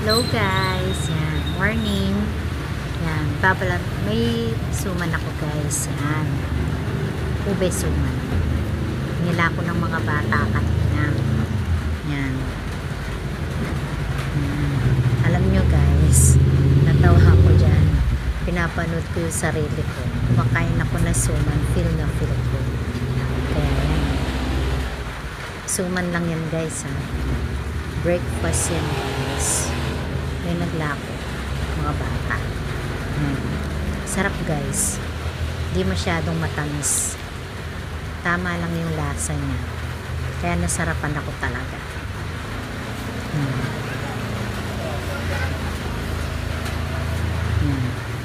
Hello guys, yan, morning. Yan, may suman ako guys, yan. Ube suman. Nila ko ng mga bata kanina. Yan. Alam nyo guys, natawa ako dyan. Pinapanood ko yung sarili ko. Kumakain ako ng suman, feel na feel ko. Kaya yan. Suman lang yan guys ha. Breakfast yan guys. May naglako mga bata. Sarap guys, di masyadong matamis, tama lang yung lasa niya, kaya nasarapan ako talaga.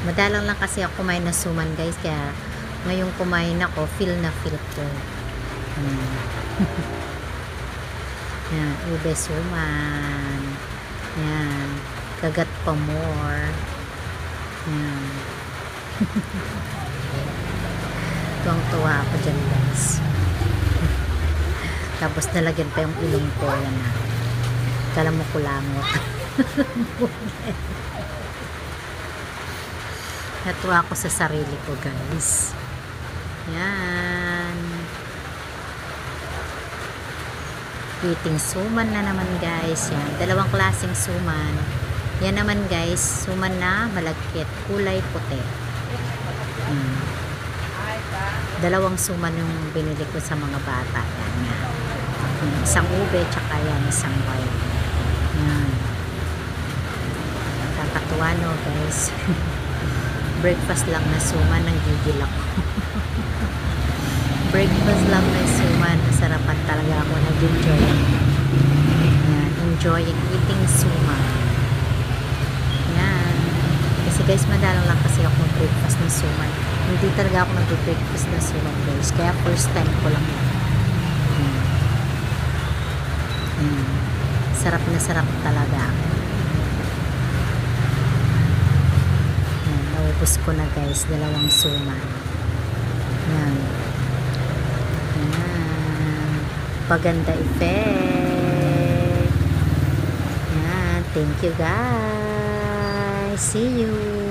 Madalang lang kasi ako kumain na suman guys, kaya ngayong kumain ako feel na feel ko. Yan, ube suman. Yan, kagat pa more. Yan. Tuwang-tuwa ako dyan guys. Tapos nalagyan pa yung ilong ko. Yan na. Kala mo kulangot. Natuwa ako sa sarili ko guys. Yan. Eating suman na naman guys. Yan. Dalawang klaseng suman. Yan naman guys, suman na malagkit, kulay puti. Dalawang suman yung binili ko sa mga bata. Yan nga. Isang ube, tsaka yan, isang white. Yan. Kakatuwa no guys. Breakfast lang na suman, nanggigil ako. Breakfast lang na suman, sarapan talaga ako, nag-enjoy. Enjoying eating suman. Yan. Kasi guys, madalang lang kasi ako mag-breakfast ng suman. Hindi talaga ako mag-breakfast ng suman guys. Kaya first time ko lang yan. Sarap na sarap talaga. Yan. Naubos ko na guys, dalawang suman. Yan. Paganda effect. Yan. Thank you guys. See you.